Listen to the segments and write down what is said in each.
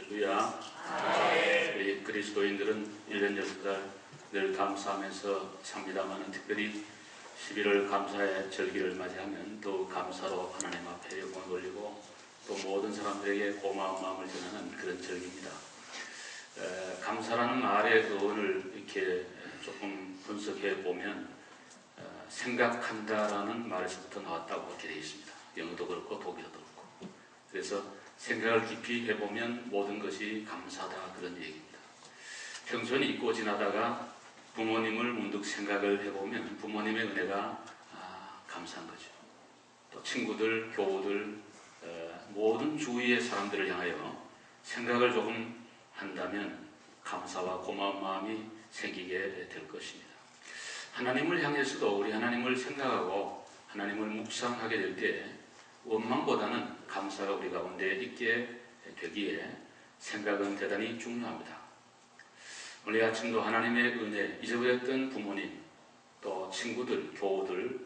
할렐루야. 우리 그리스도인들은 1년 12달 늘 감사하면서 삽니다만 특별히 11월 감사의 절기를 맞이하면 더욱 감사로 하나님 앞에 영광을 올리고 또 모든 사람들에게 고마운 마음을 전하는 그런 절기입니다. 감사라는 말의 의원을 이렇게 조금 분석해 보면 생각한다라는 말에서부터 나왔다고 이렇게 되어 있습니다. 영어도 그렇고 독일어도 그렇고. 그래서 생각을 깊이 해보면 모든 것이 감사다, 그런 얘기입니다. 평소에 잊고 지나다가 부모님을 문득 생각을 해보면 부모님의 은혜가 감사한 거죠. 또 친구들, 교우들, 모든 주위의 사람들을 향하여 생각을 조금 한다면 감사와 고마운 마음이 생기게 될 것입니다. 하나님을 향해서도 우리 하나님을 생각하고 하나님을 묵상하게 될 때 원망보다는 감사가 우리 가운데 있게 되기에 생각은 대단히 중요합니다. 오늘 아침도 하나님의 은혜, 잊어버렸던 부모님, 또 친구들, 교우들,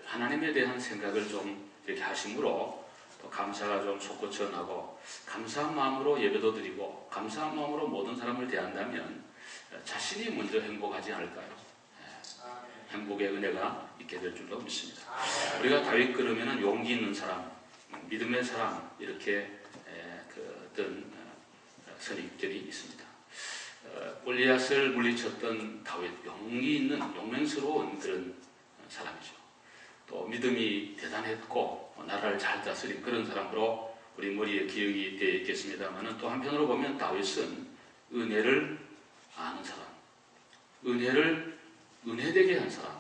하나님에 대한 생각을 좀 이렇게 하심으로 또 감사가 좀 솟구쳐 나고 감사한 마음으로 예배도 드리고 감사한 마음으로 모든 사람을 대한다면 자신이 먼저 행복하지 않을까요? 행복의 은혜가 있게 될 줄로 믿습니다. 우리가 다윗 그러면은 용기 있는 사람, 믿음의 사람, 이렇게 어떤 선입들이 있습니다. 골리앗을 물리쳤던 다윗, 용기 있는 용맹스러운 그런 사람이죠. 또 믿음이 대단했고 나라를 잘 다스린 그런 사람으로 우리 머리에 기억이 되어 있겠습니다만 또 한편으로 보면 다윗은 은혜를 아는 사람, 은혜를 은혜되게 한 사람,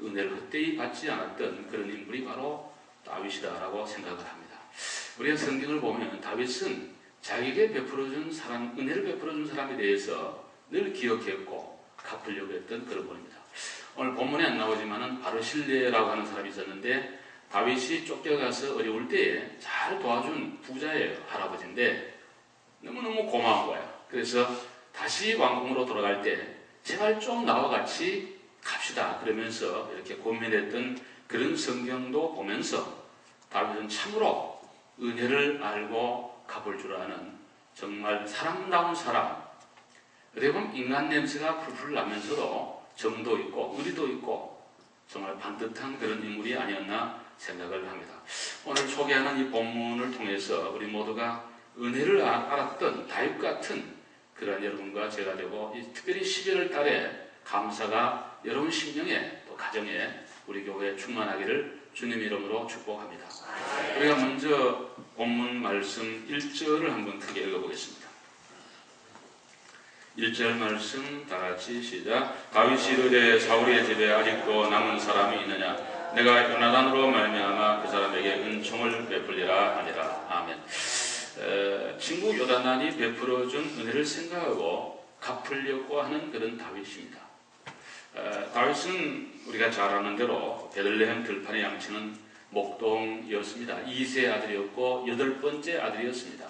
은혜를 헛되이 받지 않았던 그런 인물이 바로 다윗이다라고 생각을 합니다. 우리가 성경을 보면 다윗은 자기에게 베풀어준 사람, 은혜를 베풀어준 사람에 대해서 늘 기억했고 갚으려고 했던 그런 분입니다. 오늘 본문에 안 나오지만은 바르실레라고 하는 사람이 있었는데 다윗이 쫓겨가서 어려울 때에 잘 도와준 부자의 할아버지인데 너무너무 고마운 거야. 그래서 다시 왕궁으로 돌아갈 때 제발 좀 나와 같이 갑시다 그러면서 이렇게 고민했던 그런 성경도 보면서 다윗은 참으로 은혜를 알고 갚을 줄 아는 정말 사람다운 사람, 어떻게 보면 인간 냄새가 풀풀 나면서도 정도 있고 의리도 있고 정말 반듯한 그런 인물이 아니었나 생각을 합니다. 오늘 소개하는 이 본문을 통해서 우리 모두가 은혜를 알았던 다윗 같은 그런 여러분과 제가 되고 특별히 11월 달에 감사가 여러분 심령에 또 가정에 우리 교회에 충만하기를 주님 이름으로 축복합니다. 우리가 먼저 본문 말씀 1절을 한번 크게 읽어보겠습니다. 1절 말씀 다 같이 시작. 다윗이 이르되 사울의 집에 아직도 남은 사람이 있느냐? 내가 요나단으로 말미암아 그 사람에게 은총을 베풀리라 하니라. 아멘. 친구 요나단이 베풀어준 은혜를 생각하고 갚으려고 하는 그런 다윗입니다. 다윗은 우리가 잘 아는 대로 베들레헴 들판의 양치는 목동이었습니다. 2세 아들이었고 8번째 아들이었습니다.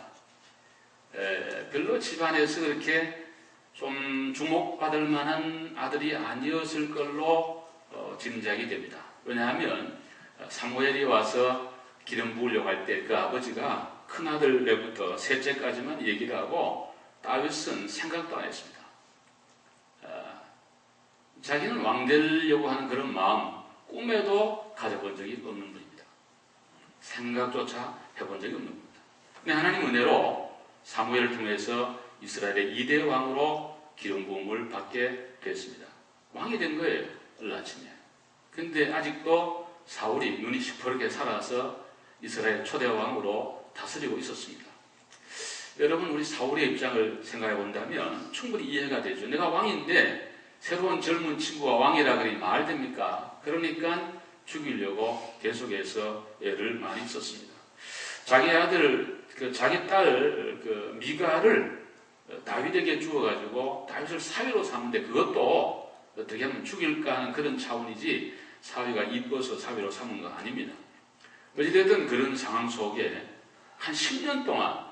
별로 집안에서 그렇게 좀 주목받을 만한 아들이 아니었을 걸로 짐작이 됩니다. 왜냐하면 사무엘이 와서 기름 부으려고 할 때 그 아버지가 큰아들부터 셋째까지만 얘기를 하고 다윗은 생각도 안 했습니다. 자기는 왕 되려고 하는 그런 마음 꿈에도 가져본 적이 없는 분입니다. 생각조차 해본 적이 없는 분입니다. 근데 하나님 은혜로 사무엘을 통해서 이스라엘의 2대 왕으로 기름 부음을 받게 됐습니다. 왕이 된 거예요, 얼라침에. 근데 아직도 사울이 눈이 시퍼렇게 살아서 이스라엘 초대 왕으로 다스리고 있었습니다. 여러분, 우리 사울의 입장을 생각해 본다면 충분히 이해가 되죠. 내가 왕인데 새로운 젊은 친구가 왕이라 그러니 말 됩니까? 그러니까 죽이려고 계속해서 애를 많이 썼습니다. 자기 아들, 자기 딸 미가를 다윗에게 주어가지고 다윗을 사위로 삼는데 그것도 어떻게 하면 죽일까 하는 그런 차원이지 사위가 이뻐서 사위로 삼은 거 아닙니다. 어찌됐든 그런 상황 속에 한 10년 동안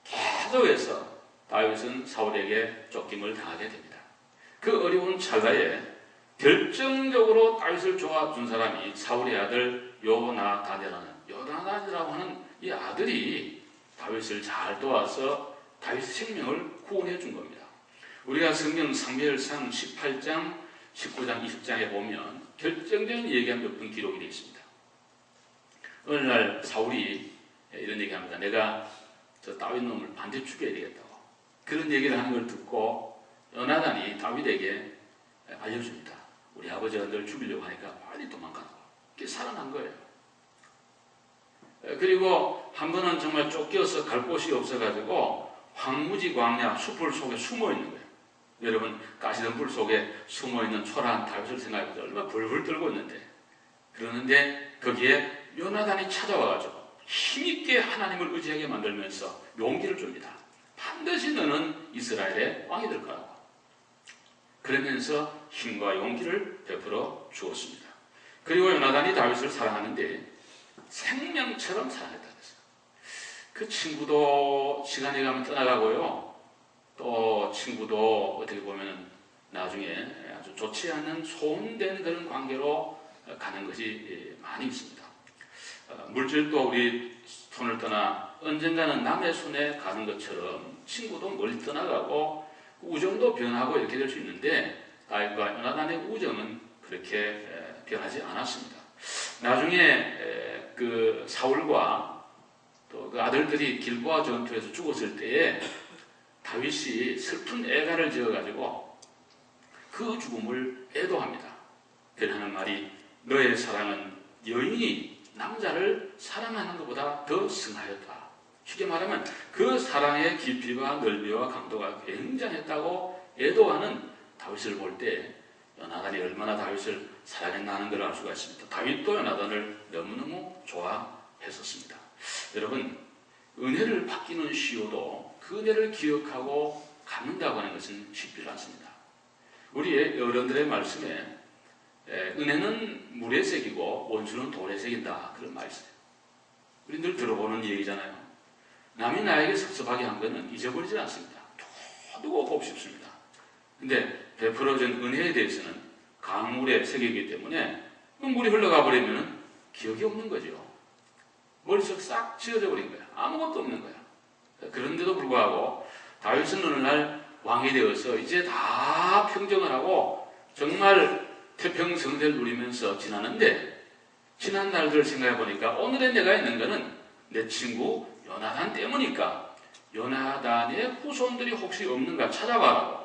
계속해서 다윗은 사울에게 쫓김을 당하게 됩니다. 그 어려운 찰나에 결정적으로 다윗을 도와준 사람이 사울의 아들 요나단이라고 하는 이 아들이 다윗을 잘 도와서 다윗의 생명을 구원해 준 겁니다. 우리가 성경 사무엘상 18장, 19장, 20장에 보면 결정적인 얘기가 몇 번 기록이 되어 있습니다. 어느 날 사울이 이런 얘기합니다. 내가 저 다윗 놈을 반드시 죽여야 되겠다고. 그런 얘기를 하는 걸 듣고 요나단이 다윗에게 알려줍니다. 우리 아버지가 널 죽이려고 하니까 빨리 도망가라고. 그게 살아난 거예요. 그리고 한 번은 정말 쫓겨서 갈 곳이 없어가지고 황무지 광야 숲을 속에 숨어 있는 거예요. 여러분 가시던 불 속에 숨어 있는 초라한 다윗을 생각해보세요. 얼마나 벌벌 떨고 있는데. 그러는데 거기에 요나단이 찾아와가지고 힘있게 하나님을 의지하게 만들면서 용기를 줍니다. 반드시 너는 이스라엘의 왕이 될 거라고. 그러면서 힘과 용기를 베풀어 주었습니다. 그리고 요나단이 다윗을 사랑하는데 생명처럼 사랑했다 그랬어요. 그 친구도 시간이 가면 떠나가고요. 또 친구도 어떻게 보면 나중에 아주 좋지 않은 소음된 그런 관계로 가는 것이 많이 있습니다. 물질도 우리 손을 떠나 언젠가는 남의 손에 가는 것처럼 친구도 멀리 떠나가고 우정도 변하고 이렇게 될 수 있는데 다윗과 요나단의 우정은 그렇게 변하지 않았습니다. 나중에 그 사울과 또 그 아들들이 길보아 전투에서 죽었을 때에 다윗이 슬픈 애가를 지어가지고 그 죽음을 애도합니다. 그러는 말이 너의 사랑은 여인이 남자를 사랑하는 것보다 더 승하였다. 쉽게 말하면 그 사랑의 깊이와 넓이와 강도가 굉장했다고 애도하는 다윗을 볼 때 요나단이 얼마나 다윗을 사랑했나 하는 걸 알 수가 있습니다. 다윗도 요나단을 너무너무 좋아했었습니다. 여러분 은혜를 받기는 쉬워도 그 은혜를 기억하고 갖는다고 하는 것은 쉽지 않습니다. 우리의 어른들의 말씀에 은혜는 물에 새기고 원수는 돌에 새긴다 그런 말이 있어요. 우리 늘 들어보는 얘기잖아요. 남이 나에게 섭섭하게 한 것은 잊어버리지 않습니다. 두고 곱씹습니다. 근데 베풀어진 은혜에 대해서는 강물에 새기기 때문에 물이 흘러가 버리면 기억이 없는 거죠. 머릿속 싹 지워져 버린 거야. 아무것도 없는 거야. 그런데도 불구하고 다윗은 어느 날 왕이 되어서 이제 다 평정을 하고 정말 태평성대를 누리면서 지나는데 지난 날들을 생각해 보니까 오늘의 내가 있는 것은 내 친구 요나단 때문이니까 요나단의 후손들이 혹시 없는가 찾아봐라고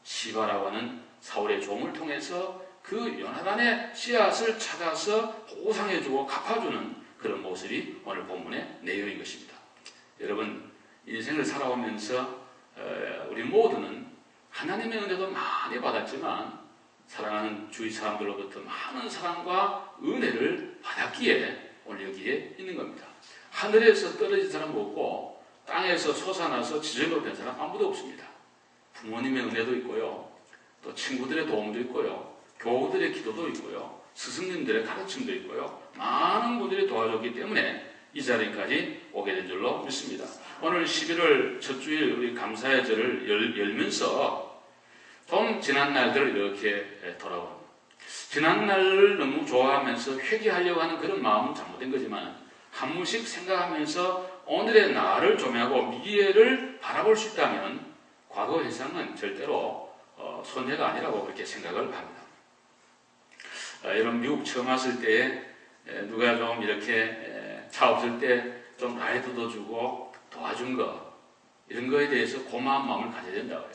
시바라고 하는 사울의 종을 통해서 그 요나단의 씨앗을 찾아서 보상해주고 갚아주는 그런 모습이 오늘 본문의 내용인 것입니다. 여러분 인생을 살아오면서 우리 모두는 하나님의 은혜도 많이 받았지만 사랑하는 주위 사람들로부터 많은 사랑과 은혜를 받았기에 오늘 여기에 있는 겁니다. 하늘에서 떨어진 사람 없고 땅에서 솟아나서 지적으로 된 사람 아무도 없습니다. 부모님의 은혜도 있고요. 또 친구들의 도움도 있고요. 교우들의 기도도 있고요. 스승님들의 가르침도 있고요. 많은 분들이 도와줬기 때문에 이 자리까지 오게 된 줄로 믿습니다. 오늘 11월 첫 주일 우리 감사의 절을 열면서 좀 지난 날들을 이렇게 돌아봅니다. 지난 날을 너무 좋아하면서 회개하려고 하는 그런 마음은 잘못된 거지만 한 번씩 생각하면서 오늘의 나를 조명하고 미래를 바라볼 수 있다면 과거 회상은 절대로 손해가 아니라고 그렇게 생각을 합니다. 여러분 미국 처음 왔을 때에 누가 좀 이렇게 차 없을 때 좀 라이드도 주고 도와준 거 이런 거에 대해서 고마운 마음을 가져야 된다고 해요.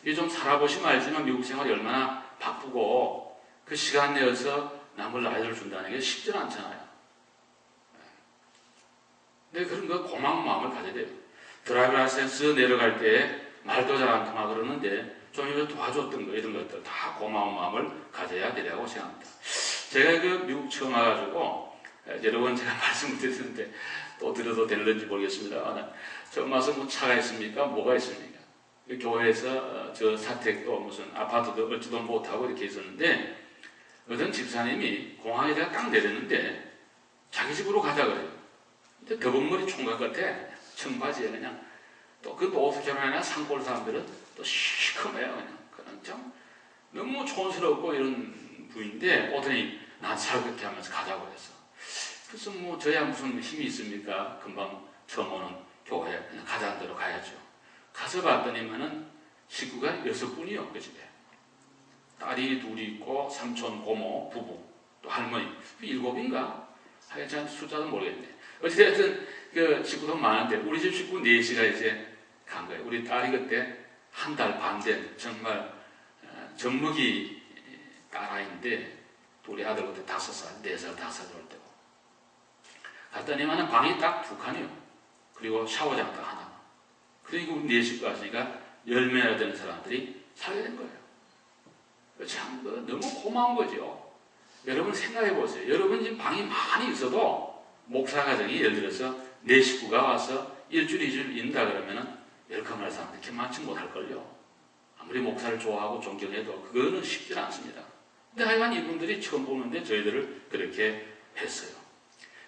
이게 좀 살아보시면 알지만 미국 생활이 얼마나 바쁘고 그 시간 내어서 남을 라이드를 준다는 게 쉽지 않잖아요. 근데 그런 거 고마운 마음을 가져야 돼요. 드라이브 라이센스 내려갈 때 말도 잘 안 통하고 그러는데 좀 이거 도와줬던 거 이런 것들 다 고마운 마음을 가져야 되라고 생각합니다. 제가 그 미국 처음 와가지고 여러 번 제가 말씀을 드렸는데 또 드려도 될는지 모르겠습니다. 처음 와서 뭐 차가 있습니까? 뭐가 있습니까? 교회에서 저 사택도 무슨 아파트도 얻지도 못하고 이렇게 있었는데 어떤 집사님이 공항에다가 딱 내렸는데 자기 집으로 가자 그래요. 근데 더벅머리 총각 같아. 청바지에 그냥 또 그 어디서 결혼하나 산골 사람들은 또 시커매요. 그냥 참 너무 촌스럽고 이런 부인데 오더니 난 살겠게 하면서 가자고 그랬어. 그래서 뭐 저야 무슨 힘이 있습니까? 금방 처음 오는 교회 그냥 가자는 대로 가야죠. 가서 봤더니만은 식구가 6분이요, 그 집에. 딸이 둘이 있고, 삼촌, 고모, 부부, 또 할머니, 7인가? 하여튼 숫자는 모르겠네. 어쨌든, 그 식구도 많은데, 우리 집 식구 4시가 이제 간 거예요. 우리 딸이 그때 1달 반 된, 정말, 젖먹이 딸아이인데, 우리 아들 그때 5살, 4살, 5살 올 때고. 갔더니만은 방이 딱 2칸이요. 그리고 샤워장 딱 하나. 그리고 우리 4식구 왔으니까 10명이나 되는 사람들이 살게 된 거예요. 참, 너무 고마운 거죠. 여러분 생각해 보세요. 여러분 지금 방이 많이 있어도, 목사 가정이 예를 들어서 4식구가 와서 1주일, 2주일 있는다 그러면은 웰컴할 사람들 이렇게 많지 못할걸요. 아무리 목사를 좋아하고 존경해도 그거는 쉽지 않습니다. 근데 하여간 이분들이 처음 보는데 저희들을 그렇게 했어요.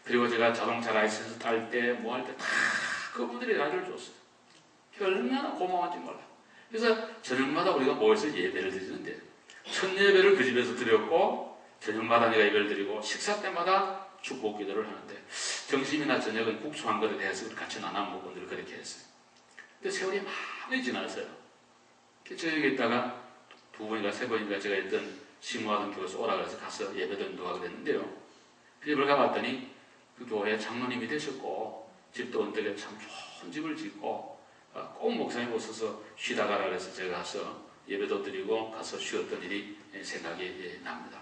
그리고 제가 자동차 라이센스 딸 때, 뭐 할 때 다 그분들이 나를 줬어요. 얼마나 고마운지 몰라요. 그래서 저녁마다 우리가 모여서 예배를 드리는데, 첫 예배를 그 집에서 드렸고, 저녁마다 내가 예배를 드리고, 식사 때마다 축복 기도를 하는데, 점심이나 저녁은 국수 한 그릇 해서 같이 나눠 먹고 늘 그렇게 했어요. 근데 세월이 많이 지났어요. 저녁에 있다가 2번인가 3번인가 제가 있던 심호하던 교회에서 오라 그래서 가서 예배도 인도하게 됐는데요. 그 집을 가봤더니 그 교회 장로님이 되셨고, 집도 언덕에 참 좋은 집을 짓고, 꼭 목사님 오셔서 쉬다 가라 그래서 제가 가서 예배도 드리고 가서 쉬었던 일이 생각이 납니다.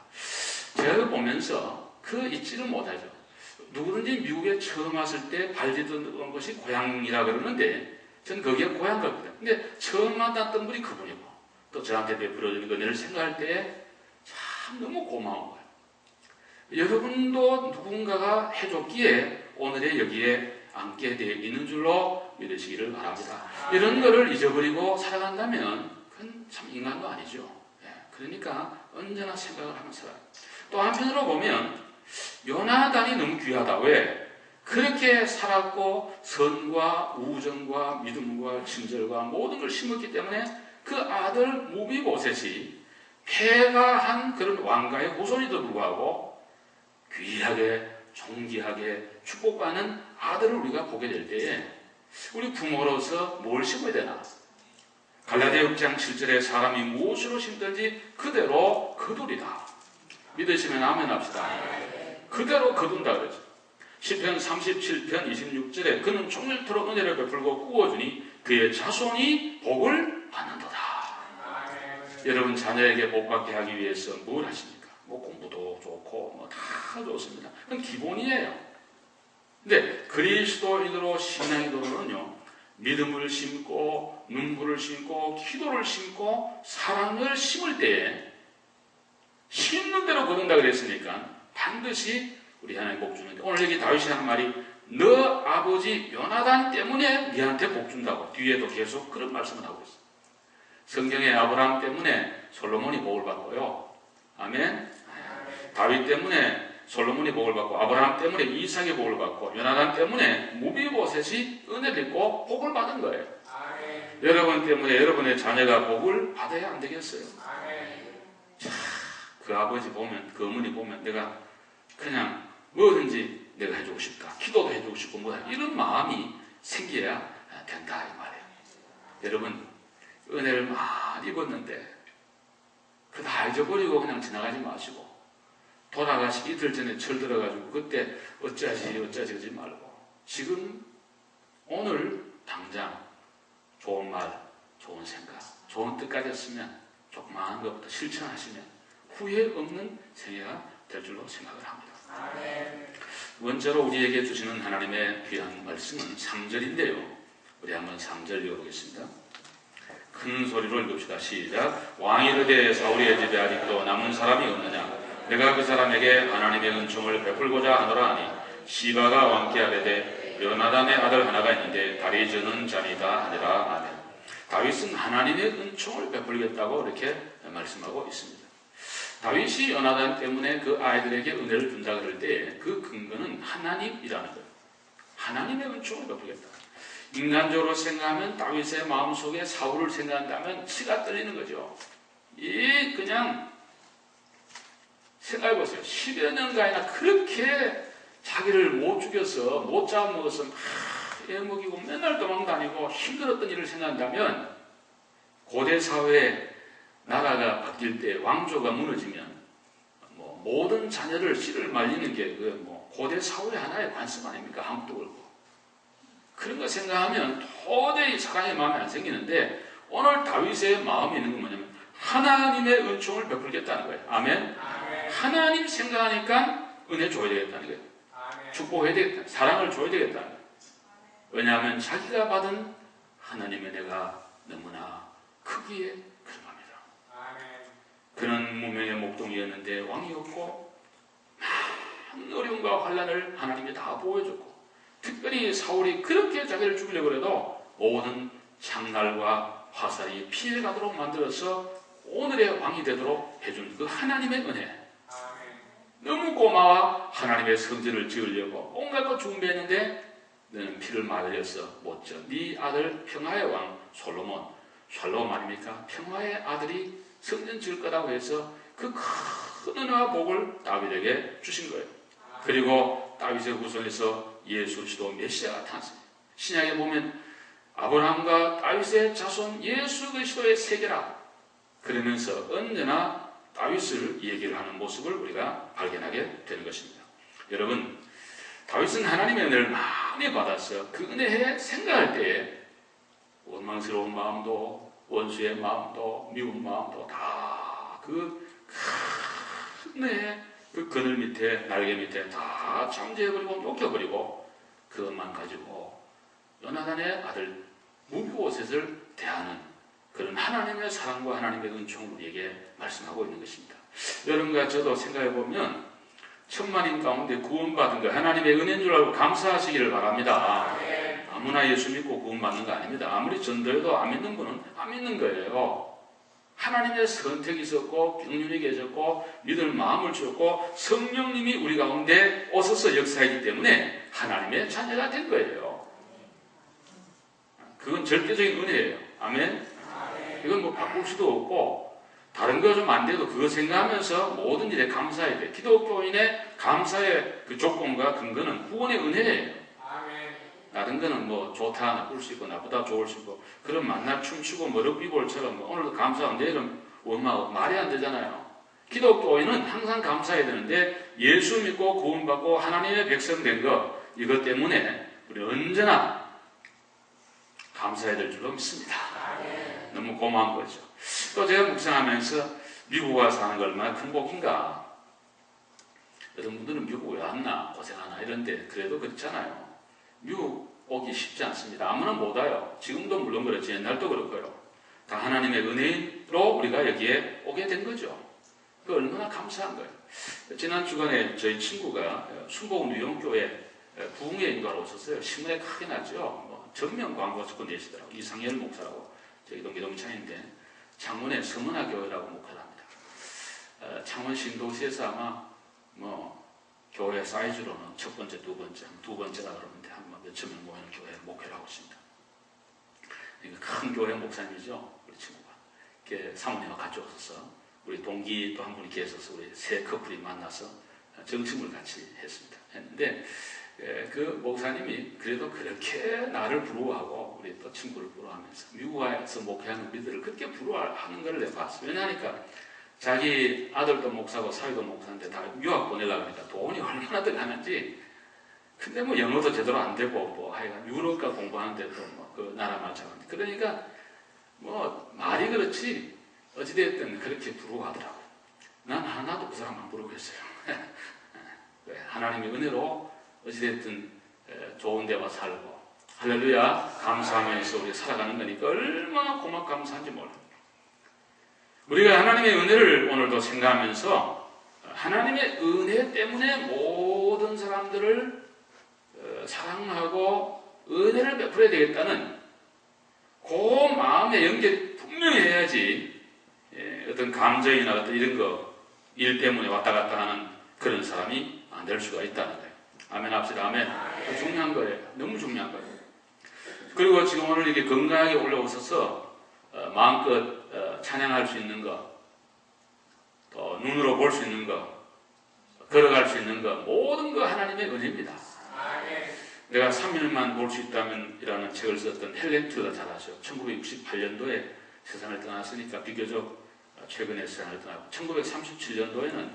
제가 보면서 그 잊지를 못하죠. 누구든지 미국에 처음 왔을 때 발디던 것이 고향이라 그러는데, 저는 거기에 고향 같거든요. 근데 처음 만났던 분이 그분이고, 또 저한테 베풀어주는 은혜를 생각할 때 참 너무 고마운 거예요. 여러분도 누군가가 해줬기에 오늘의 여기에 앉게 되어 있는 줄로 믿으시기를 바랍니다. 이런 거를 잊어버리고 살아간다면 그건 참 인간도 아니죠. 그러니까 언제나 생각을 하면 살아요. 또 한편으로 보면 요나단이 너무 귀하다. 왜? 그렇게 살았고 선과 우정과 믿음과 친절과 모든 걸 심었기 때문에 그 아들 무비보셋이 폐가한 그런 왕가의 후손에도 불구하고 귀하게 존귀하게 축복받는 아들을 우리가 보게 될 때에 우리 부모로서 뭘 심어야 되나? 갈라디아 6장 7절에 사람이 무엇으로 심든지 그대로 거두리다. 믿으시면 아멘 합시다. 그대로 거둔다 그러죠. 시편 37편 26절에 그는 종일토록 은혜를 베풀고 꾸어주니 그의 자손이 복을 받는도다. 여러분 자녀에게 복받게 하기 위해서 뭘 하십니까? 뭐 공부도 좋고 뭐 다 좋습니다. 그건 기본이에요. 근데 그리스도인으로 신앙인으로는요, 믿음을 심고 눈물을 심고 기도를 심고 사랑을 심을 때에 심는 대로 거둔다 그랬으니까 반드시 우리 하나님 복 주는데, 오늘 여기 다윗이 하는 말이 너 아버지 요나단 때문에 네한테 복 준다고 뒤에도 계속 그런 말씀을 하고 있어요. 성경에 아브라함 때문에 솔로몬이 복을 받고요. 아멘. 다윗 때문에 솔로몬이 복을 받고, 아브라함 때문에 이삭이 복을 받고, 요나단 때문에 무비보셋이 은혜를 입고 복을 받은 거예요. 아멘. 여러분 때문에 여러분의 자녀가 복을 받아야 안 되겠어요? 자, 그 아버지 보면, 그 어머니 보면 내가 그냥 뭐든지 내가 해주고 싶다, 기도도 해주고 싶고 뭐다, 이런 마음이 생겨야 된다 이 말이에요. 여러분 은혜를 많이 입었는데 그거 다 잊어버리고 그냥 지나가지 마시고, 돌아가시기 이틀 전에 철 들어가지고 그때 어쩌지 그러지 말고 지금 오늘 당장 좋은 말, 좋은 생각, 좋은 뜻 가졌으면 조그마한 것부터 실천하시면 후회 없는 생애가 될 줄로 생각을 합니다. 먼저로 우리에게 주시는 하나님의 귀한 말씀은 3절인데요. 우리 한번 3절 읽어보겠습니다. 큰 소리로 읽읍시다. 시작. 왕이 이르되 사울의 집에 아직도 남은 사람이 없느냐? 내가 그 사람에게 하나님의 은총을 베풀고자 하노라 하니 시바가 왕께 아뢰되 요나단의 아들 하나가 있는데 다리 저는 자니다 하니라. 아멘. 다윗은 하나님의 은총을 베풀겠다고 이렇게 말씀하고 있습니다. 다윗이 요나단 때문에 그 아이들에게 은혜를 준다 그럴 때 그 근거는 하나님이라는 거예요. 하나님의 은총을 베풀겠다. 인간적으로 생각하면 다윗의 마음속에 사울을 생각한다면 치가 떨리는 거죠. 이 그냥 생각해보세요. 10여 년간이나 그렇게 자기를 못 죽여서 못 잡아먹어서 막 애먹이고 맨날 도망다니고 힘들었던 일을 생각한다면 고대 사회에 나라가 바뀔 때 왕조가 무너지면 뭐 모든 자녀를 씨를 말리는 게 뭐 고대 사회 하나의 관습 아닙니까? 한국도 그렇고. 그런 거 생각하면 도저히 사랑의 마음이 안 생기는데 오늘 다윗의 마음이 있는 건 뭐냐면 하나님의 은총을 베풀겠다는 거예요. 아멘. 하나님 생각하니까 은혜 줘야 되겠다는 거예요. 축복해야 되겠다. 사랑을 줘야 되겠다는 거예요. 왜냐하면 자기가 받은 하나님의 은혜가 너무나 크기에 그러합니다. 그는 무명의 목동이었는데 왕이었고 많은 어려움과 환난을 하나님이 다 보여줬고 특별히 사울이 그렇게 자기를 죽이려고 해도 모든 창날과 화살이 피해가도록 만들어서 오늘의 왕이 되도록 해준 그 하나님의 은혜. 너무 고마워. 하나님의 성전을 지으려고 온갖 것 준비했는데 너는 피를 말려서 못 져. 네 아들 평화의 왕 솔로몬 아닙니까? 평화의 아들이 성전 지을 거라고 해서 그 큰 은혜와 복을 다윗에게 주신 거예요. 그리고 다윗의 후손에서 예수 그리스도 메시아가 탄생해요. 신약에 보면 아브라함과 다윗의 자손 예수 그리스도의 세계라 그러면서 언제나 다윗을 얘기를 하는 모습을 우리가 발견하게 되는 것입니다. 여러분, 다윗은 하나님의 은혜를 많이 받았어요. 그 은혜에 생각할 때에 원망스러운 마음도 원수의 마음도 미운 마음도 다 그 은혜의 그 그늘 밑에 날개 밑에 다 잠재해버리고 녹여버리고 그것만 가지고 요나단의 아들 무비보셋을 대하는 그런 하나님의 사랑과 하나님의 은총을 우리에게 말씀하고 있는 것입니다. 여러분과 저도 생각해보면 천만인 가운데 구원받은 거 하나님의 은혜인 줄 알고 감사하시기를 바랍니다. 아무나 예수 믿고 구원받는 거 아닙니다. 아무리 전도해도 안 믿는 분은 안 믿는 거예요. 하나님의 선택이 있었고 경륜이 계셨고 믿을 마음을 주었고 성령님이 우리 가운데 오셔서 역사하기 때문에 하나님의 자녀가 된 거예요. 그건 절대적인 은혜예요. 아멘. 이건 뭐 바꿀 수도 없고 다른 거 좀 안 돼도 그거 생각하면서 모든 일에 감사해야 돼. 기독교인의 감사의 그 조건과 근거는 구원의 은혜예요. 다른 거는 뭐 좋다 나쁠 수 있고 나쁘다 좋을 수 있고 그런 만날 춤추고 뭐 럭비볼처럼 뭐 오늘도 감사하고 내일은 원망하고 말이 안 되잖아요. 기독교인은 항상 감사해야 되는데 예수 믿고 구원받고 하나님의 백성 된 거 이것 때문에 우리 언제나 감사해야 될 줄로 믿습니다. 너무 고마운 거죠. 또 제가 묵상하면서 미국 와서 사는 거 얼마나 큰 복인가. 여러분 분들은 미국 왜 왔나 고생하나 이런데 그래도 그렇잖아요. 미국 오기 쉽지 않습니다. 아무나 못 와요. 지금도 물론 그렇지 옛날도 그렇고요. 다 하나님의 은혜로 우리가 여기에 오게 된 거죠. 그 얼마나 감사한 거예요. 지난 주간에 저희 친구가 순복 뉴영교회 부흥회 인도하러 오셨어요. 신문에 크게 났죠. 뭐 전면 광고 듣고 내시더라고요. 이상열 목사라고 저희 동기동창인데 창원의 서문화 교회라고 목회를 합니다. 창원 신도시에서 아마 뭐 교회 사이즈로는 첫 번째, 두 번째라 그러는데 한 몇천 명 모이는 교회에 목회를 하고 있습니다. 큰 교회 목사님이죠, 우리 친구가. 사모님과 같이 오셔서 우리 동기 또 한 분이 계셔서 우리 세 커플이 만나서 정침을 같이 했는데 그 목사님이 그래도 그렇게 나를 부러워하고 우리 또 친구를 부러워하면서 미국 와서 목회하는 우리들을 그렇게 부러워하는 걸 내가 봤어요. 왜냐하니까 자기 아들도 목사고 사위도 목사인데 다 유학 보내려고 하니까 돈이 얼마나 들어가는지. 근데 뭐 영어도 제대로 안 되고 뭐 하여간 유럽가 공부하는데도 뭐 그 나라 마찬가지. 그러니까 뭐 말이 그렇지 어찌됐든 그렇게 부러워하더라고. 난 하나도 그 사람 안 부러워했어요. 하나님의 은혜로 어찌됐든 좋은 데 와서 살고 할렐루야 감사하면서 우리 살아가는 거니까 얼마나 고맙고 감사한지 몰라요. 우리가 하나님의 은혜를 오늘도 생각하면서 하나님의 은혜 때문에 모든 사람들을 사랑하고 은혜를 베풀어야 되겠다는 그 마음의 연결이 분명히 해야지 어떤 감정이나 어떤 이런 거 일 때문에 왔다 갔다 하는 그런 사람이 안 될 수가 있다는 거예요. 아멘 합시다. 아멘. 중요한 거예요. 너무 중요한 거예요. 그리고 지금 오늘 이렇게 건강하게 올라오셔서 마음껏 찬양할 수 있는 거, 또 눈으로 볼 수 있는 거, 걸어갈 수 있는 거, 모든 거 하나님의 은혜입니다. 내가 3일만 볼 수 있다면 이라는 책을 썼던 헬렌 켈러 잘 아죠. 1968년도에 세상을 떠났으니까 비교적 최근에 세상을 떠나고 1937년도에는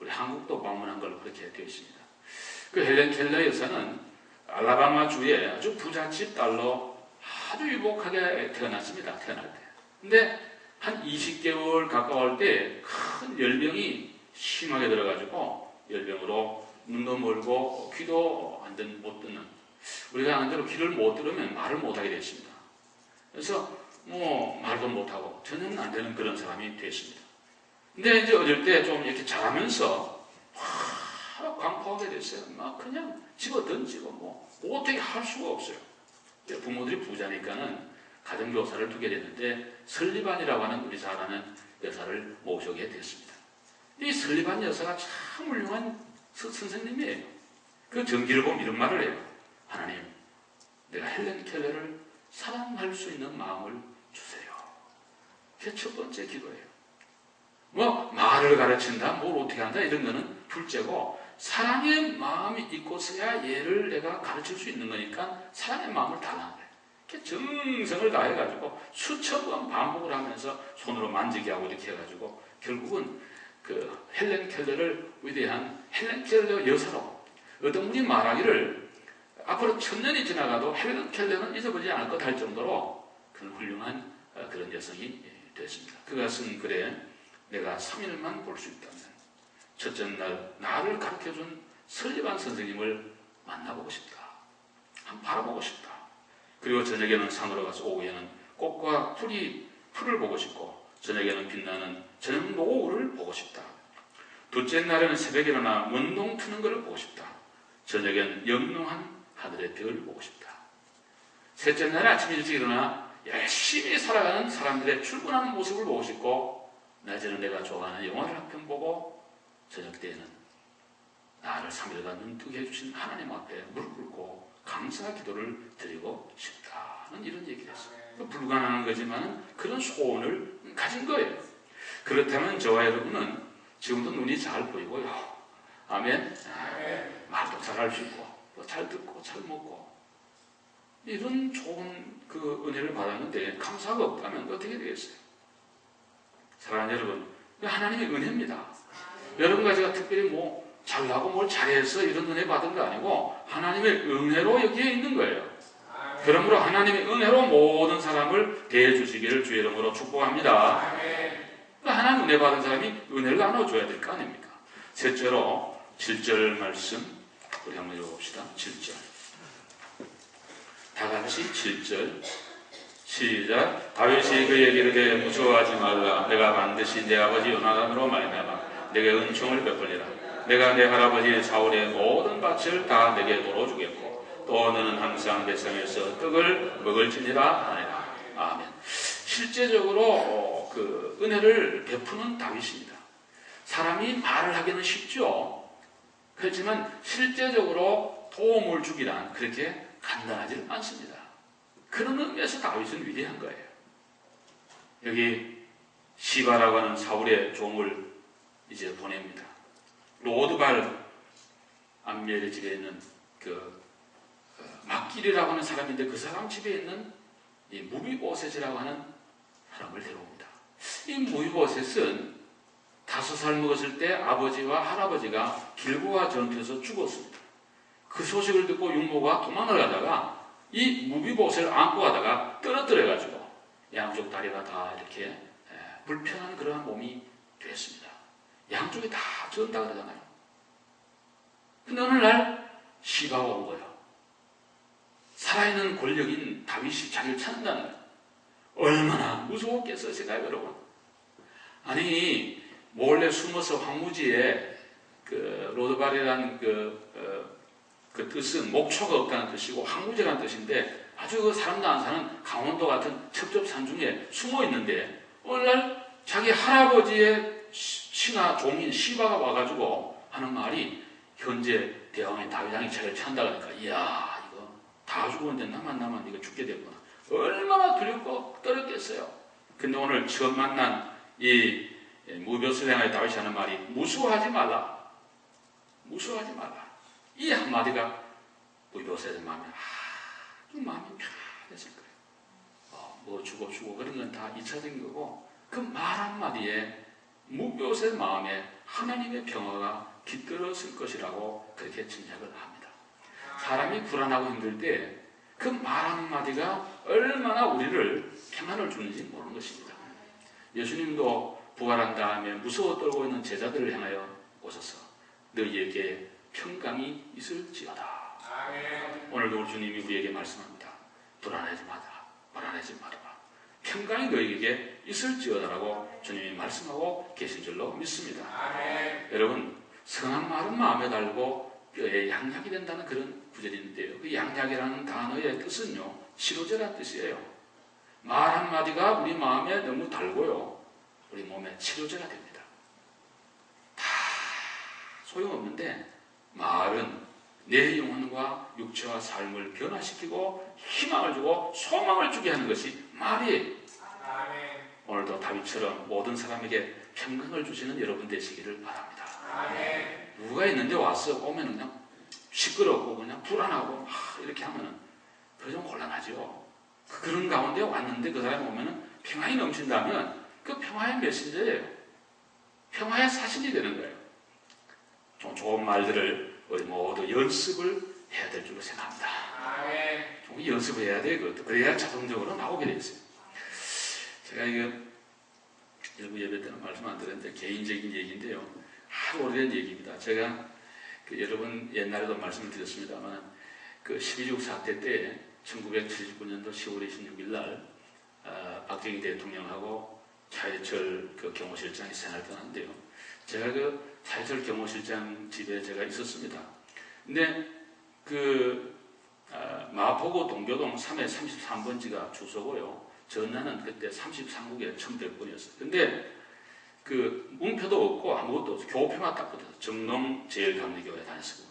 우리 한국도 방문한 걸로 그렇게 되어 있습니다. 그 헬렌 켈러 여사는 알라바마주의 아주 부잣집 딸로 아주 유복하게 태어났습니다. 태어날 때. 근데 한 20개월 가까울 때 큰 열병이 심하게 들어가지고 열병으로 눈도 멀고 귀도 완전 못 듣는, 우리가 아는 대로 귀를 못 들으면 말을 못하게 됐습니다. 그래서 말도 못하고 전혀 안 되는 그런 사람이 됐습니다. 근데 이제 어릴 때 좀 이렇게 자라면서 광포하게 됐어요. 막 그냥 집어 던지고 어떻게 할 수가 없어요. 부모들이 부자니까는 가정교사를 두게 됐는데 설리반이라고 하는 우리 잘 아는 여사를 모셔게 됐습니다. 이 설리반 여사가 참 훌륭한 선생님이에요. 그 전기를 보면 이런 말을 해요. 하나님, 내가 헬렌 켈러를 사랑할 수 있는 마음을 주세요. 그게 첫 번째 기도예요. 말을 가르친다, 뭘 어떻게 한다 이런 거는 둘째고, 사랑의 마음이 있고서야 얘를 내가 가르칠 수 있는 거니까 사랑의 마음을 달라는 거예요. 정성을 다해가지고 수천 번 반복을 하면서 손으로 만지게 하고 이렇게 해가지고 결국은 그 헬렌 켈러를 위대한 헬렌 켈러 여사로, 어떤 분이 말하기를 앞으로 1000년이 지나가도 헬렌 켈러는 잊어버리지 않을 것 할 정도로 그런 훌륭한 그런 여성이 됐습니다. 그것은 그래, 내가 3일만 볼 수 있다면 첫째 날 나를 가르쳐준 설리반 선생님을 만나보고 싶다. 한번 바라보고 싶다. 그리고 저녁에는 산으로 가서 오후에는 꽃과 풀을 보고 싶고 저녁에는 빛나는 저녁 노을을 보고 싶다. 둘째 날에는 새벽에 일어나 문동 트는 것을 보고 싶다. 저녁에는 영롱한 하늘의 별을 보고 싶다. 셋째 날에 아침 일찍 일어나 열심히 살아가는 사람들의 출근하는 모습을 보고 싶고, 낮에는 내가 좋아하는 영화를 한 편 보고, 저녁 때에는 나를 3일간 눈뜨게 해주신 하나님 앞에 무릎 꿇고 감사 기도를 드리고 싶다는 이런 얘기를 했어요. 불가능한 거지만 그런 소원을 가진 거예요. 그렇다면 저와 여러분은 지금도 눈이 잘 보이고요. 아멘. 말도 잘할 수 있고 잘 듣고 잘 먹고 이런 좋은 그 은혜를 받았는데 감사가 없다면 어떻게 되겠어요? 사랑하는 여러분, 하나님의 은혜입니다. 여러분과 제가 특별히 잘나고 뭘 잘해서 이런 은혜 받은 거 아니고 하나님의 은혜로 여기에 있는 거예요. 그러므로 하나님의 은혜로 모든 사람을 대해주시기를 주의 이름으로 축복합니다. 하나님 은혜 받은 사람이 은혜를 나눠줘야 될 거 아닙니까? 셋째로 7절 말씀 우리 한번 읽어봅시다. 7절 다 같이 7절 시작. 다윗이 그에게 이르되 무서워하지 말라. 내가 반드시 내 아버지 요나단으로 말미암아 내게 은총을 베풀리라. 내가 내 할아버지 사울의 모든 밭을 다 내게 돌어주겠고 또 너는 항상 내 성에서 떡을 먹을지니라 하니라. 아멘. 실제적으로 그 은혜를 베푸는 다윗입니다. 사람이 말을 하기는 쉽죠. 그렇지만 실제적으로 도움을 주기란 그렇게 간단하지 않습니다. 그런 의미에서 다윗은 위대한 거예요. 여기 시바라고 하는 사울의 종을 이제 보냅니다. 로드발 암멜의 집에 있는 그 막길이라고 하는 사람인데 그 사람 집에 있는 이 무비보셋이라고 하는 사람을 데려옵니다. 이 무비보셋은 5살 먹었을 때 아버지와 할아버지가 길보아 전투에서 죽었습니다. 그 소식을 듣고 육모가 도망을 가다가 이 무비보셋을 안고 가다가 떨어뜨려가지고 양쪽 다리가 다 이렇게 불편한 그러한 몸이 됐습니다. 양쪽이 다 전다 그러잖아요. 근데 어느 날 시바가 온 거예요. 살아있는 권력인 다윗이 자기를 찾는다는 거예요. 얼마나 무서웠겠어요, 생각해 여러분. 아니 몰래 숨어서 황무지에 그 로드발이라는 그 뜻은 목초가 없다는 뜻이고 황무지라는 뜻인데 아주 그 사람도 안 사는 강원도 같은 첩첩산 중에 숨어 있는데 어느 날 자기 할아버지의 신하 종인 시바가 와가지고 하는 말이 현재 대왕의 다윗왕이 자기를 찾는다 그러니까 이야 이거 다 죽었는데 나만 이거 죽게 됐구나. 얼마나 두렵고 떨었겠어요. 근데 오늘 처음 만난 이 무벼슬랭의 다윗이 하는 말이 무수하지 말라. 무수하지 말라. 이 한마디가 무교세의 마음이 아주 마음이 편해질 거예요. 뭐 주고 그런 건 다 2차적인 거고 그 말 한마디에 무교세 마음에 하나님의 평화가 깃들었을 것이라고 그렇게 짐작을 합니다. 사람이 불안하고 힘들 때 그 말 한마디가 얼마나 우리를 평안을 주는지 모르는 것입니다. 예수님도 부활한 다음에 무서워 떨고 있는 제자들을 향하여 오셔서 너희에게 평강이 있을지어다. 오늘도 우리 주님이 우리에게 말씀합니다. 불안하지 말아라. 평강이 너희에게 있을지어다라고 주님이 말씀하고 계신 줄로 믿습니다. 여러분, 선한 말은 마음에 달고 뼈에 양약이 된다는 그런 구절이 있는데요. 그 양약이라는 단어의 뜻은요, 치료제라는 뜻이에요. 말 한마디가 우리 마음에 너무 달고요, 우리 몸에 치료제가 됩니다. 다 소용없는데 말은 내 영혼과 육체와 삶을 변화시키고 희망을 주고 소망을 주게 하는 것이 말이에요. 오늘도 다윗처럼 모든 사람에게 평강을 주시는 여러분 되시기를 바랍니다. 누가 있는데 와서 오면 그냥 시끄럽고 그냥 불안하고 이렇게 하면은 그게 좀 곤란하죠. 그런 가운데 왔는데 그 사람이 오면은 평안이 넘친다면 그 평화의 메신저예요. 평화의 사신이 되는 거예요. 좀 좋은 말들을 우리 모두 연습을 해야 될 줄로 생각합니다. 좀 연습을 해야 돼요. 그것도. 그래야 자동적으로 나오게 돼 있어요. 제가 이거 일부 예배 때는 말씀 안 드렸는데 개인적인 얘기인데요. 아주 오래된 얘기입니다. 제가 여러분 옛날에도 말씀을 드렸습니다만 그 12.6 사태 때 1979년도 10월 26일 날 박정희 대통령하고 차해철 그 경호실장이 생활을 떠났는데요. 제가 그 차해철 경호실장 집에 제가 있었습니다. 근데 마포구 동교동 3회 33번지가 주소고요. 전화는 그때 33국에 1100번이었어요. 근데 그 문표도 없고 아무것도 없어요. 교표만 딱 붙어서 정농제일감리교회 다녔어요.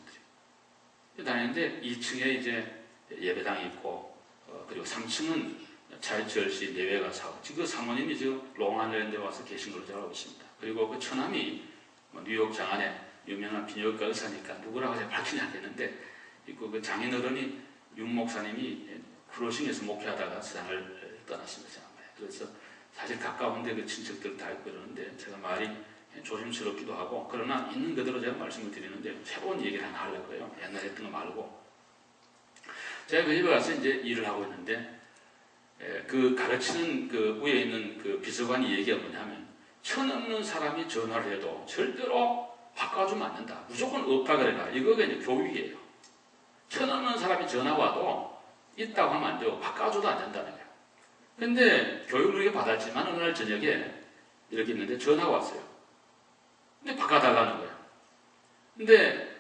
다녔는데 2층에 이제 예배당이 있고 그리고 3층은 차해철 씨 내외가 사고 지금 그 사모님이 지금 롱아일랜드에 와서 계신 걸로 잘 알고 있습니다. 그리고 그 처남이 뉴욕 장안에 유명한 비뇨기과 의사니까 누구라고 제가 밝히지 않겠는데 있고 그 장인어른이 윤 목사님이 크로싱에서 목회하다가 세상을 떠났습니다. 그래서 사실 가까운데 그 친척들 다 있고 그러는데 제가 말이 조심스럽기도 하고 그러나 있는 그대로 제가 말씀을 드리는데 새로운 얘기를 하나 하려고 해요. 옛날에 했던 거 말고 제가 그 집에 가서 이제 일을 하고 있는데 그 가르치는 그 위에 있는 그 비서관이 얘기가 뭐냐면 천 없는 사람이 전화를 해도 절대로 바꿔주면 안 된다. 무조건 없다 그래라. 이거가 이제 교육이에요. 천 없는 사람이 전화 와도 있다고 하면 안 되고 바꿔줘도 안 된다는 거예요. 근데 교육을 이렇게 받았지만 어느 날 저녁에 이렇게 있는데 전화가 왔어요. 근데 바꿔달라는 거예요. 근데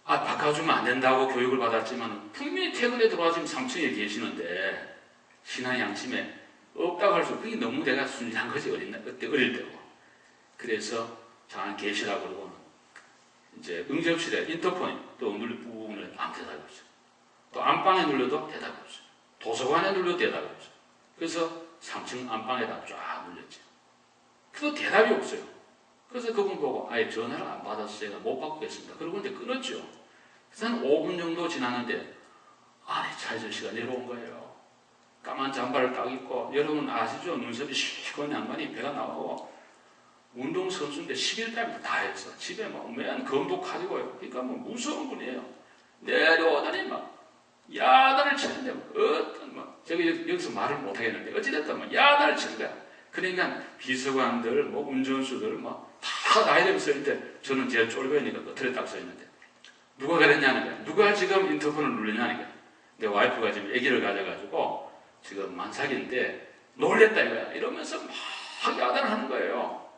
바꿔주면 안 된다고 교육을 받았지만 분명히 퇴근에 들어와 지금 3층에 계시는데 신앙 양심에 없다고 할 수 그게 너무 내가 순진한 거지 그때 어릴 때고. 그래서 장안 계시라고 그러고는 이제 응접실에 인터폰에 또 부분을 아무 대답이 없어요. 또 안방에 눌러도 대답이 없어요. 도서관에 눌러도 대답이 없어요. 그래서 3층 안방에다 쫙 눌렸죠. 그래도 대답이 없어요. 그래서 그분 보고 아예 전화를 안 받아서 제가 못 받겠습니다. 그러고 이제 끊었죠. 그래서 한 5분 정도 지났는데 아니 차해철 씨가 내려온 거예요. 까만 잠바를 딱 입고 여러분 아시죠? 눈썹이 시커먼 양반이 배가 나오고 운동선수인데 11달부터 다 했어. 집에 막 맨 검도 가지고요. 그러니까 뭐 무서운 분이에요. 내려오더니 막 야단을 치는데 어떤 제가 여기서 말을 못 하겠는데 어찌됐든 야단을 치는 거야. 그러니까 비서관들 운전수들 다 나이 들고 서 있는데 저는 제일 쫄보이니까 겉에 딱 서 있는데 누가 그랬냐는 거야. 누가 지금 인터폰을 누르냐는 거야. 내 와이프가 지금 아기를 가져가지고 지금 만삭인데 놀랬다 이거야. 이러면서 막 야단을 하는 거예요.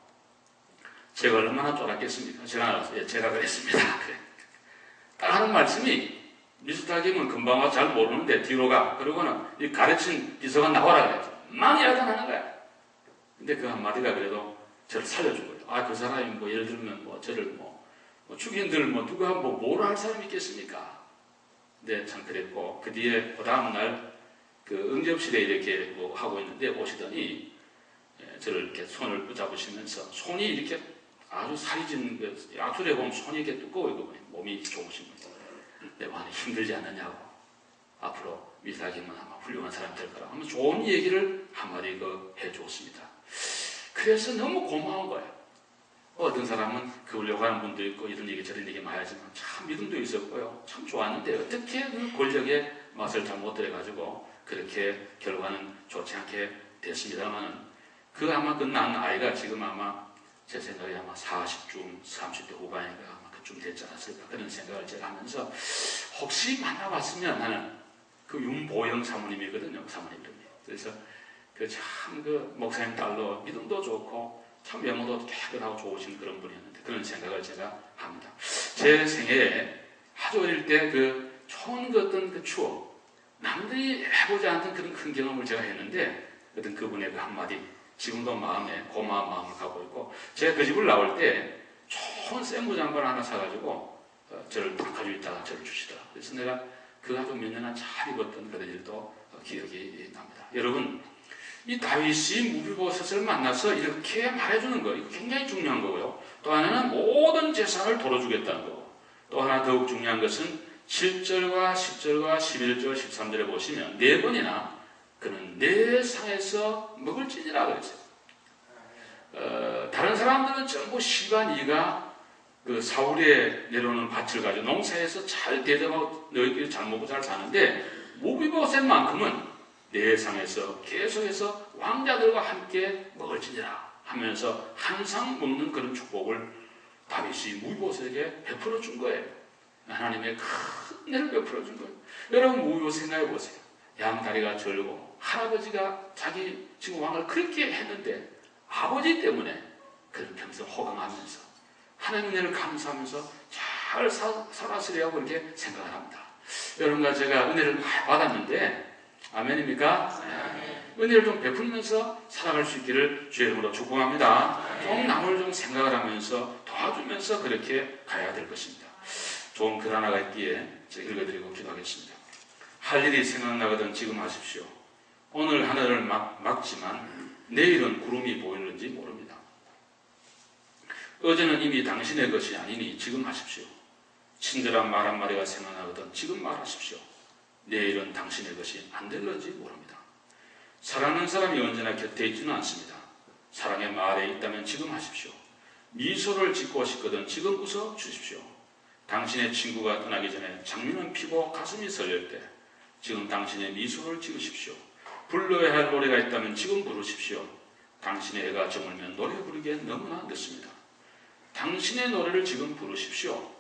제가 얼마나 쫄았겠습니까? 제가 알았어요. 제가 그랬습니다. 그래. 딱 하는 말씀이 미스터김은 금방 와서 잘 모르는데 뒤로 가. 그러고는 이 가르친 비서관 나와라 그랬죠. 막 야단하는 거야. 근데 그 한마디가 그래도 저를 살려준 거예요. 그 사람이 예를 들면 저를 죽인들 누가 뭐라 할 사람이 있겠습니까? 네, 참 그랬고 그 뒤에 그 다음날 그 응접실에 이렇게 하고 있는데 오시더니 저를 이렇게 손을 붙잡으시면서 손이 이렇게 아주 살이 진 악수를 해보면 손이 이렇게 두꺼워요. 몸이 좋으신 거예요. 내 많이 힘들지 않느냐고. 앞으로 미사기면 아마 훌륭한 사람 될 거라 하면 좋은 얘기를 한마디 해주었습니다. 그래서 너무 고마운 거예요. 어떤 사람은 그러려고 하는 분도 있고 이런 얘기 저런 얘기 많이 하지만 참 믿음도 있었고요. 참 좋았는데 어떻게 그 권력의 맛을 잘못 들여가지고 그렇게 결과는 좋지 않게 됐습니다만 그 아마 끝난 아이가 지금 아마 제 생각에 아마 40중 30대 후반인가 아마 그쯤 됐지 않았을까 그런 생각을 제가 하면서 혹시 만나봤으면 하는 그 윤보영 사모님이거든요. 사모님 이름이. 그래서 그 참 그 목사님 딸로 믿음도 좋고 참 외모도 깨끗하고 좋으신 그런 분이었는데 그런 생각을 제가 합니다. 제 생애에 아주 어릴 때 그 좋은 그 어떤 그 추억 남들이 해보지 않던 그런 큰 경험을 제가 했는데 어떤 그분의 그 한마디 지금도 마음에 고마운 마음을 갖고 있고 제가 그 집을 나올 때 좋은 샘무장발 하나 사가지고 저를 딱 가지고 있다가 저를 주시더라. 그래서 내가 그 가지고 몇 년간 잘 입었던 그런 일도 기억이 납니다. 여러분 이 다윗이 무비보셋을 만나서 이렇게 말해주는 거 이거 굉장히 중요한 거고요. 또 하나는 모든 재산을 돌아주겠다는 거고 또 하나 더욱 중요한 것은 7절과 10절과 11절 13절에 보시면 네 번이나 그는 내 상에서 먹을지니라 그랬어요. 다른 사람들은 전부 시바 네가 그 사울에 내려오는 밭을 가지고 농사에서 잘 대접하고 너희들이 잘 먹고 잘 사는데 무비보셋만큼은 내 상에서 계속해서 왕자들과 함께 먹을지니라 하면서 항상 먹는 그런 축복을 다윗이 무비보셋에게 베풀어 준 거예요. 하나님의 큰 은혜를 베풀어 준 거예요. 여러분 무비보셋 생각해 보세요. 양다리가 절고 할아버지가 자기 지금 왕을 그렇게 했는데 아버지 때문에 그를 평생 호강하면서 하나님의 은혜를 감사하면서 잘 살았으리라고 그렇게 생각을 합니다. 여러분과 제가 은혜를 많이 받았는데 아멘입니까? 은혜를 좀 베풀면서 살아갈 수 있기를 주의 이름으로 축복합니다. 좀 남을 좀 생각을 하면서 도와주면서 그렇게 가야 될 것입니다. 좋은 글 하나가 있기에 제가 읽어드리고 기도하겠습니다. 할 일이 생각나거든 지금 하십시오. 오늘 하늘을 막지만 내일은 구름이 보이는지 모릅니다. 어제는 이미 당신의 것이 아니니 지금 하십시오. 친절한 말 한마디가 생각나거든 지금 말하십시오. 내일은 당신의 것이 안 될런지 모릅니다. 사랑하는 사람이 언제나 곁에 있지는 않습니다. 사랑의 말에 있다면 지금 하십시오. 미소를 짓고 싶거든 지금 웃어 주십시오. 당신의 친구가 떠나기 전에 장미는 피고 가슴이 설렐 때 지금 당신의 미소를 지으십시오. 불러야 할 노래가 있다면 지금 부르십시오. 당신의 애가 저물면 노래 부르기엔 너무나 늦습니다. 당신의 노래를 지금 부르십시오.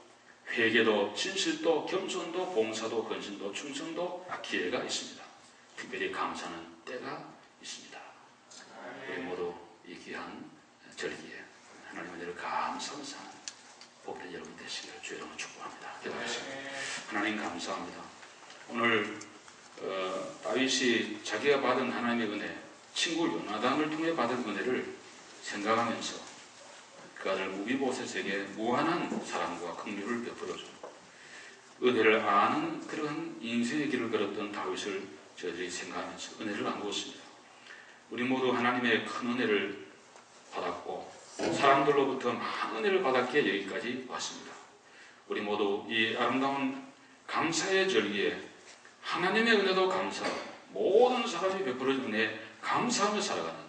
회개도 진실도 겸손도 봉사도 헌신도 충성도 기회가 있습니다. 특별히 감사는 때가 있습니다. 우리 모두 이 귀한 절기에 하나님의 은혜를 감사하면서 복된 여러분 되시기를 주의 이름으로 축복합니다. 기도하겠습니다. 하나님 감사합니다. 오늘 다윗이 자기가 받은 하나님의 은혜, 친구 요나단을 통해 받은 은혜를 생각하면서 그 아들 무비보셋에게 무한한 사랑과 긍휼을 베풀어준 은혜를 아는 그런 인생의 길을 걸었던 다윗을 저희들이 생각하면서 은혜를 나누었습니다. 우리 모두 하나님의 큰 은혜를 받았고 사람들로부터 많은 은혜를 받았기에 여기까지 왔습니다. 우리 모두 이 아름다운 감사의 절기에 하나님의 은혜도 감사하고 모든 사람이 베풀어준 은혜에 감사하며 살아가는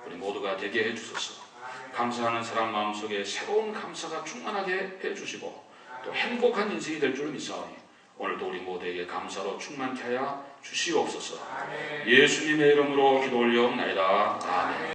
우리 모두가 되게 해주소서. 감사하는 사람 마음속에 새로운 감사가 충만하게 해주시고 또 행복한 인생이 될 줄 믿사오니 오늘도 우리 모두에게 감사로 충만케 하여 주시옵소서. 예수님의 이름으로 기도 올려옵나이다.